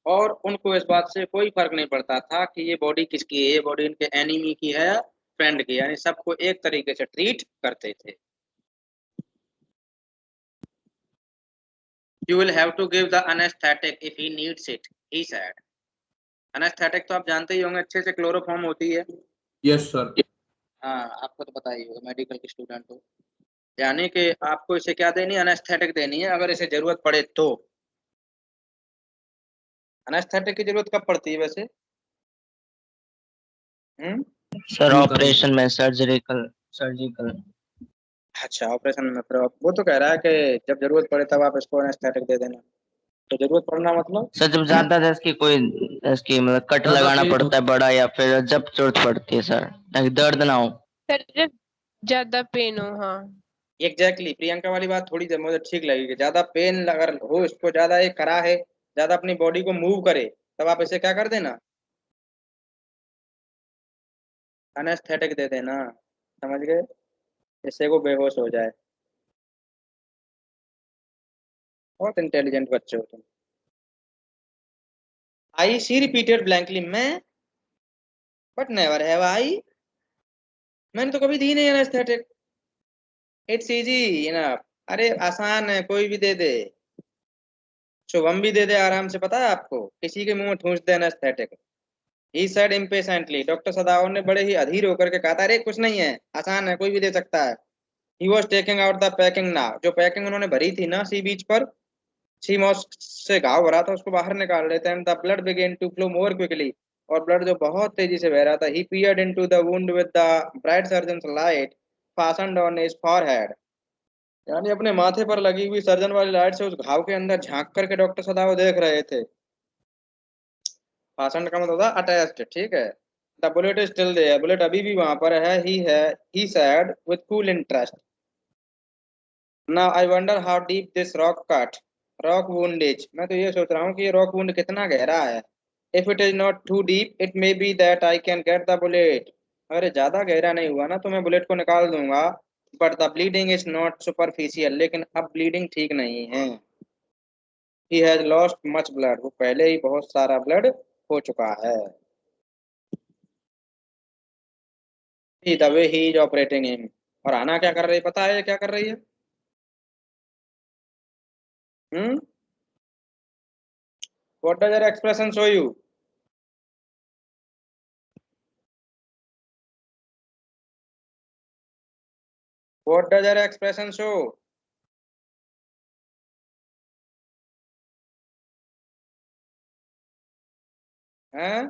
और उनको इस बात से कोई फर्क नहीं पड़ता था कि ये बॉडी किसकी है, ये बॉडी इनके एनिमी की है या फ्रेंड की, यानी सबको एक तरीके से ट्रीट करते थे. You will have to give the anesthetic if he needs it, he said. anesthetic तो आप जानते ही होंगे अच्छे से, क्लोरोफॉर्म होती है. Yes sir. हाँ, आपको तो पता ही होगा, मेडिकल के स्टूडेंट हो. यानी कि आपको इसे क्या देनी है? एनेस्थेटिक देनी है अगर इसे जरूरत पड़े तो. एनेस्थेटिक की जरूरत कब पड़ती है वैसे? सर ऑपरेशन में, सर्जिकल. अच्छा, ऑपरेशन में. फिर वो तो कह रहा है कि जब जरूरत पड़े तब आप इसको एनेस्थेटिक दे देना. तो जरूरत पड़ना मतलब सर जब ज्यादा इसकी मतलब कट ज्यादा लगाना पेन पड़ता है बड़ा, या फिर जब जरूरत पड़ती है सर, ताकि दर्द ना हो. सर जब ज्यादा पेन हो. हाँ एग्जैक्टली. प्रियंका वाली बात थोड़ी मुझे ठीक लगी कि ज्यादा पेन अगर हो, इसको ज्यादा एक करा है, ज्यादा अपनी बॉडी को मूव करे, तब आप इसे क्या कर देना? एनेस्थेटिक दे देना. समझ गए? इससे वो बेहोश हो जाए. बहुत इंटेलिजेंट बच्चे हो तुम. आई शी रिपीटेड ब्लैंकली, मैं? बट नेवर हैव आई, मैंने तो कभी दी नहीं एनेस्थेटिक. इट्स इजी इनफ, अरे आसान है, कोई भी दे दे. शुभम भी दे दे आराम से, पता है आपको, किसी के मुंह में ठूंस दे anaesthetic. He said impatiently, doctor Sadao ने बड़े ही अधीर होकर के कहा था, अरे कुछ नहीं है, आसान है, कोई भी दे सकता है. He was taking out the packing now, जो पैकिंग उन्होंने भरी थी ना सी बीच पर, सी मॉस से घाव भरा था, उसको बाहर निकाल रहे थे. And the blood began to flow more quickly, और ब्लड जो बहुत तेजी से बह रहा था. He peered into the wound with the bright surgeon's light fastened on his forehead, यानी अपने माथे पर लगी हुई सर्जन वाली लाइट से उस घाव के अंदर झांक करके डॉक्टर सदाव देख रहे थे. फास्टेंड का मतलब था अटैच्ड, ठीक है. The bullet is still there, bullet अभी भी वहां पर है. He said with cool interest, now I wonder how deep this rock wound is, मैं तो ये सोच रहा हूँ कि ये रॉक वुंड कितना गहरा है. If it is not too deep it may be that I can get the bullet, अगर ज्यादा गहरा नहीं हुआ ना तो मैं बुलेट को निकाल दूंगा. But the bleeding is not superficial, लेकिन अब ब्लीडिंग ठीक नहीं है. He has lost much blood, वो पहले ही बहुत सारा ब्लड हो चुका है. The way he is operating him, और आना क्या कर रही है पता है? क्या कर रही है? What does your expression show you? What does your expression show? हैं?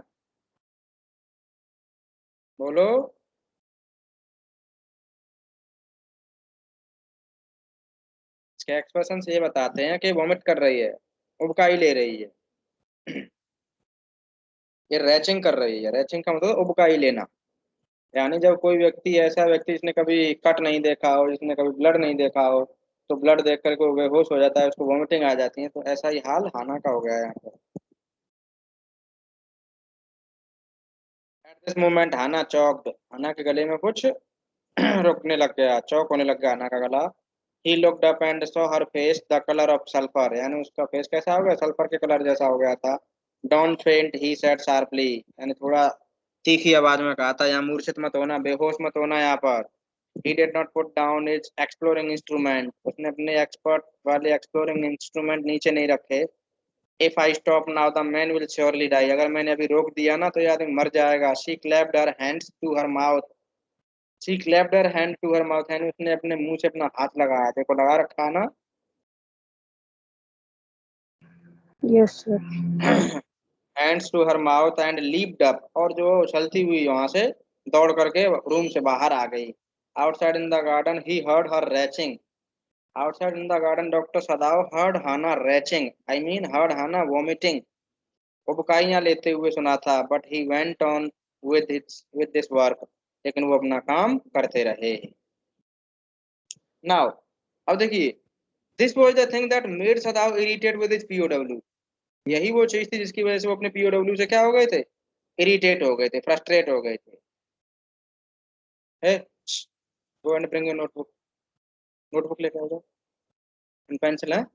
बोलो. इसके एक्सप्रेशन से ये बताते हैं कि वॉमिट कर रही है, उबकाई ले रही है. ये रैचिंग कर रही है. रैचिंग का मतलब उबकाई लेना, यानी जब कोई व्यक्ति, ऐसा व्यक्ति जिसने कभी कट नहीं देखा हो, जिसने कभी ब्लड नहीं देखा हो, तो ब्लड देख करके वो बेहोश हो जाता है, उसको वॉमिटिंग आ जाती है. तो ऐसा ही हाल हाना का हो गया है यहाँ पर. एट दिस मोमेंट हाना चौक्ड, हाना के गले में कुछ रुकने लग गया, चौक होने लग गया हाना का गला. He looked up and saw her face the color of sulfur. यानी उसका फेस कैसा हो गया, सल्फर के कलर जैसा हो गया था. Don't faint, he said sharply. यानी थोड़ा तीखी आवाज में कहा था, यहाँ मूर्छित मत होना, बेहोश मत होना यहाँ पर. He did not put down his exploring instrument. उसने अपने एक्सपर्ट वाले exploring instrument नीचे नहीं रखे. If I stop now, the man will surely die. अगर मैंने अभी रोक दिया ना तो ये आदमी मर जाएगा. She clapped her hands to her mouth. She clapped her hand to her mouth. यानी उसने अपने मुंह से अपना हाथ लगाया. देखो लगा रखा है ना. Yes sir. Hands to her mouth and leaped up. और जो उछलती हुई वहां से दौड़ करके रूम से बाहर आ गई. Outside in the garden, he heard her retching. Outside in the garden, Dr. Sadao heard Hannah retching. I mean, heard Hannah vomiting. वो बुकाइयां लेते हुए सुना था. But he went on with this work. लेकिन वो अपना काम करते रहे. Now, अब देखिए, this was the thing that made Sadao irritated with his POW. यही वो चीज थी जिसकी वजह से वो अपने POW से क्या हो गए थे, इरिटेट हो गए थे, फ्रस्ट्रेट हो गए थे. Go and bring your notebook. Notebook लेके आ जाओ, पेंसिल है.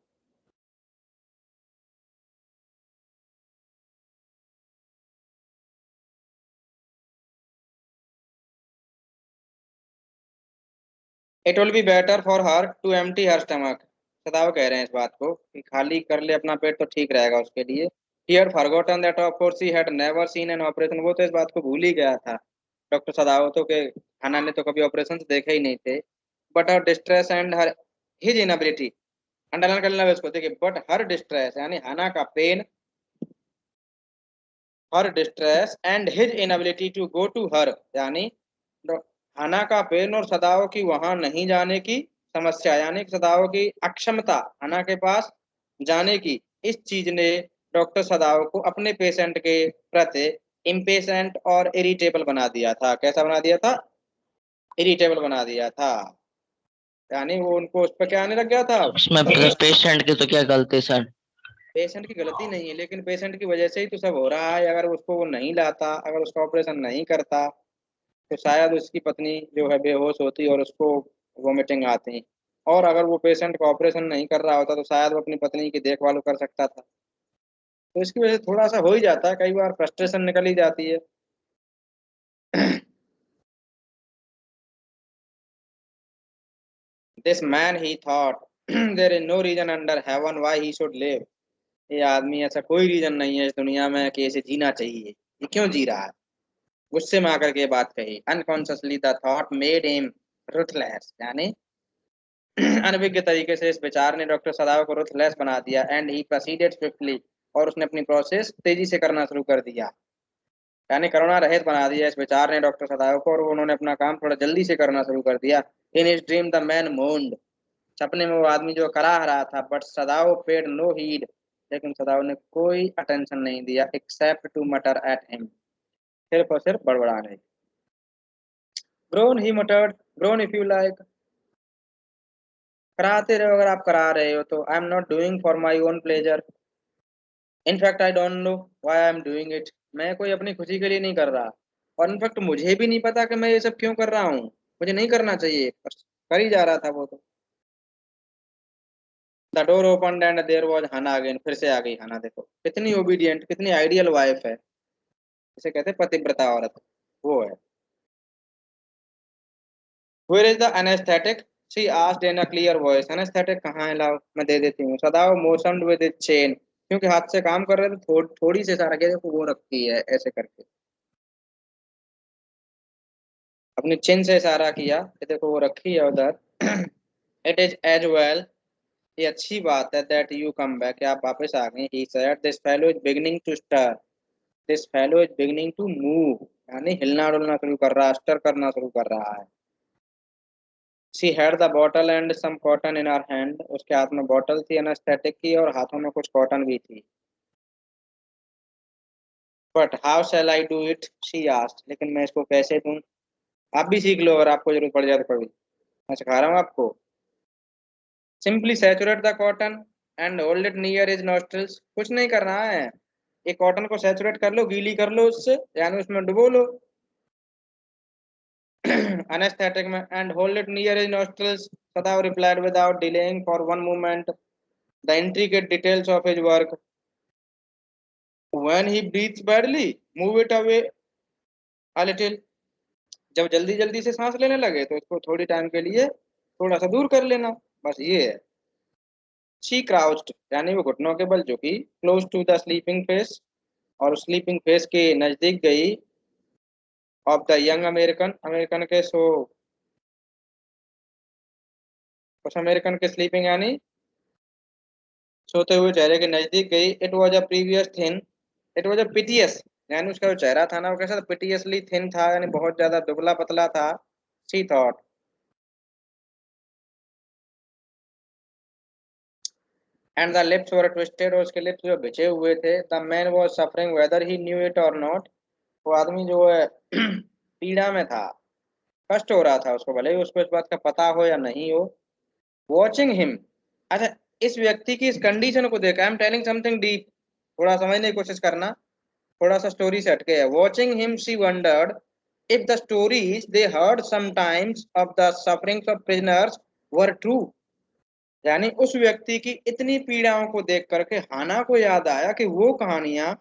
It will be better for her to empty her stomach. सदाव कह रहे हैं इस बात को कि खाली कर ले अपना पेट तो ठीक रहेगा उसके लिए. He had forgotten that of course he had never seen an operation. वो तो इस बात को भूल ही गया था डॉक्टर सदाव तो के हना ने तो कभी ऑपरेशन देखे ही नहीं थे. But her distress and her his inability. Underline कर लेना इसको. देखिए, but her distress यानी हना का pen, her distress and his inability to go to her यानी हना का पेन और सदाओ की वहां नहीं जाने की समस्या, यानी सदाओ की अक्षमता हना के पास जाने की, इस चीज ने डॉक्टर सदाओ को अपने पेशेंट के प्रति इम्पेशेंट और इरिटेबल बना दिया था. कैसा बना दिया था, इरिटेबल बना दिया था. यानी वो उनको उस पर क्या आने लग गया था. उसमें पेशेंट की तो क्या गलती सर? पेशेंट की गलती नहीं है, लेकिन पेशेंट की वजह से ही तो सब हो रहा है. अगर उसको वो नहीं लाता, अगर उसका ऑपरेशन नहीं करता तो शायद उसकी पत्नी जो है बेहोश होती और उसको वोमिटिंग आती. और अगर वो पेशेंट का ऑपरेशन नहीं कर रहा होता तो शायद वो अपनी पत्नी की देखभाल कर सकता था. तो इसकी वजह से थोड़ा सा हो ही जाता है, कई बार फ्रस्ट्रेशन निकल ही जाती है. This man, he thought, there is no reason under heaven why he should live. ये आदमी, ऐसा कोई रीजन नहीं है इस दुनिया में कि इसे जीना चाहिए, ये क्यों जी रहा है. गुस्से में आकर के ये बात कही. Unconsciously the thought made him ruthless. यानी अनभिज्ञ तरीके से इस विचार ने डॉक्टर सदाव को रुथलेस बना दिया. And he proceeded swiftly. और उसने अपनी प्रोसेस तेजी से करना शुरू कर दिया, यानी करुणा रहित बना दिया इस विचार ने डॉक्टर सदाव को, और उन्होंने अपना काम थोड़ा जल्दी से करना शुरू कर दिया. In his dream the man moaned. सपने में वो आदमी जो कराह रहा था. But Sadao paid no heed. लेकिन सदाव ने कोई अटेंशन नहीं दिया except to mutter at him. सिर्फ और सिर्फ बड़बड़ाने. Groan, he muttered. Groan if you like. कराते रहो अगर आप करा रहे हो तो. I am not doing for my own pleasure. In fact I don't know why I am doing it. मैं कोई अपनी खुशी के लिए नहीं कर रहा, और इनफैक्ट मुझे भी नहीं पता कि मैं ये सब क्यों कर रहा हूँ. मुझे नहीं करना चाहिए, बस कर ही जा रहा था वो तो. The door open and there was Hana again. फिर से आ गई हना. देखो कितनी ओबीडियंट, कितनी आइडियल वाइफ है. इसे कहते हैं पतिव्रता औरत, वो है. Where is the anaesthetic, she asked in a clear voice. Anaesthetic कहाँ है, लाओ मैं दे देती हूँ. Sadao motioned with it chin. क्योंकि हाथ से काम कर रहे थे, थोड़ी सी इशारा किया. देखो वो रखती है ऐसे करके, अपनी चिन से इशारा किया कि देखो वो रखी है उधर. It is as well. ये अच्छी बात है. That you come back. आप वापस आ गए. He said this fellow is beginning to stir. This fellow is beginning to move. यानी हिलना डुलना शुरू कर रहा है, स्टर करना शुरू कर रहा है. She had the bottle and some cotton in her hand. उसके हाथ में बॉटल थी एनेस्थेटिक की, और हाथों में कुछ कॉटन भी थी. But how shell I do it, she asked. लेकिन मैं इसको कैसे दूं. आप भी सीख लो अगर आपको जरूरत पड़ जाए तो. कभी मैं सिखा रहा हूँ आपको. Simply saturate the cotton and hold it near his nostrils. कुछ नहीं करना है, एक कॉटन को सैचुरेट कर लो, गीली कर लो उससे, यानी उसमें डुबो लो. anesthetic में, and hold it near his nostrils. Sadav replied without delaying for one moment the intricate details of his work. When he breathes badly, move it away a little. जब जल्दी जल्दी से सांस लेने लगे तो इसको थोड़ी टाइम के लिए थोड़ा सा दूर कर लेना, बस ये है। She crouched, यानी वो घुटनों के बल झुकी, close to the sleeping face, और स्लीपिंग फेस के नजदीक गई, of the young American, American के उस अमेरिकन के स्लीपिंग यानी सोते हुए चेहरे के नजदीक गई। It was a previous thin, it was a piteous, यानी उसका जो चेहरा था ना वो कैसा था, पिटियसली थिन था, यानी बहुत ज्यादा दुबला पतला था। She thought, and the lips were twisted, और उसके लिप्स जो बिछे हुए थे। The man was suffering weather he knew it और नॉट, वो आदमी जो है पीड़ा में था, कष्ट हो रहा था उसको, भले ही उसको इस बात का पता हो या नहीं हो। वॉचिंग हिम, अच्छा इस व्यक्ति की इस कंडीशन को देख, I am telling something deep, थोड़ा समझने की कोशिश करना, थोड़ा सा स्टोरी से हटके है। Watching him she wondered if the stories they heard sometimes of the sufferings of prisoners were true, यानी उस व्यक्ति की इतनी पीड़ाओं को देख करके हाना को याद आया कि वो कहानियां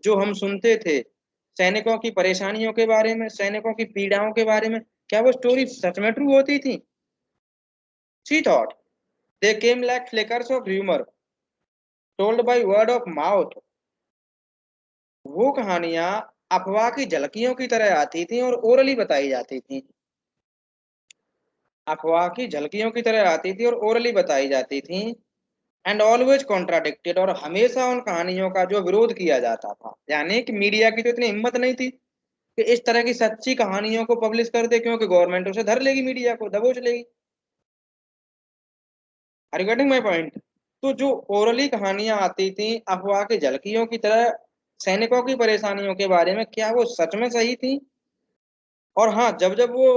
जो हम सुनते थे सैनिकों की परेशानियों के बारे में, सैनिकों की पीड़ाओं के बारे में, क्या वो स्टोरी सच में ट्रू होती थी? She thought they came like flickers of humor told by word of mouth, वो कहानियां अफवाह की झलकियों की तरह आती थी और ओरली बताई जाती थी, अफवाह की झलकियों की तरह आती थी और ओरली बताई जाती थी। एंड ऑलवेज कॉन्ट्राडिक्टेड, और हमेशा उन कहानियों का जो विरोध किया जाता था, यानी कि मीडिया की तो इतनी हिम्मत नहीं थी कि इस तरह की सच्ची कहानियों को पब्लिश कर दे, क्योंकि गवर्नमेंट उसे धर लेगी, मीडिया को दबोच लेगी। Are you getting my point? तो जो ओरली कहानियां आती थी अफवाह की झलकियों की तरह सैनिकों की परेशानियों के बारे में, क्या वो सच में सही थी? और हाँ, जब जब वो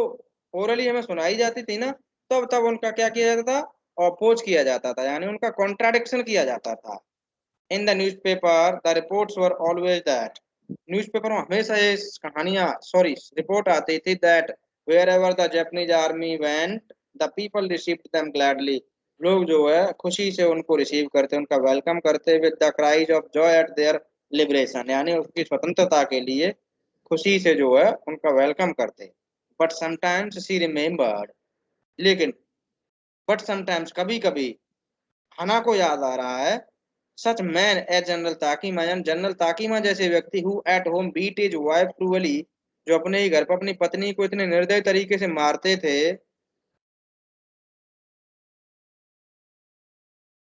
ओरली हमें सुनाई जाती थी ना, तब तब उनका क्या किया जाता था, अपोज किया जाता था, यानी उनका कॉन्ट्राडिक्शन किया जाता था। In the newspaper the reports were always that, newspaper में हमेशा ये कहानियां सॉरी रिपोर्ट आती थी that wherever the Japanese army went the people received them gladly, लोग जो है खुशी से उनको रिसीव करते, उनका वेलकम करते, with the cries of Joy eight there liberation, यानी उसकी स्वतंत्रता के लिए खुशी से जो है उनका वेलकम करते। बट समटाइम्स शी रिमेम्बर्ड, लेकिन बट समटाइम्स कभी कभी हना को याद आ रहा है, such man a general Takima, general Takima जैसे व्यक्ति who at home beat his wife cruelly, जो अपने ही घर पर अपनी पत्नी को इतने निर्दयी तरीके से मारते थे।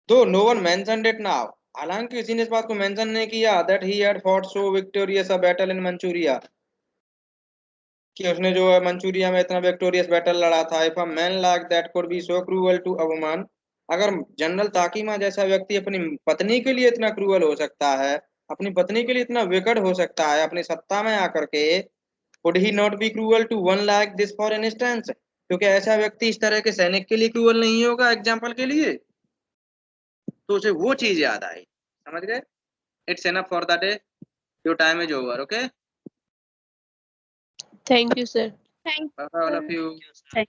Though no one mentioned it now, हालांकि किसी ने इस बात को मेंशन नहीं किया that he had fought so victorious a battle in Manchuria, कि उसने जो है मंचूरिया में इतना विक्टोरियस बैटल लड़ा था। If a man like that could be so cruel to a woman, अगर जनरल ताकीमा जैसा व्यक्ति अपनी पत्नी के लिए इतना क्रूअल हो सकता है, अपनी पत्नी के लिए इतना विकट हो सकता है अपनी सत्ता में आकर के, could he not be cruel to one like this for instance, क्योंकि ऐसा व्यक्ति इस तरह के सैनिक के लिए क्रूअल नहीं होगा एग्जाम्पल के लिए। तो उसे वो चीज याद आई, समझ गए? It's enough for the day, your time is over, okay, Thank you, sir. Thank bye bye all of you. You. Thank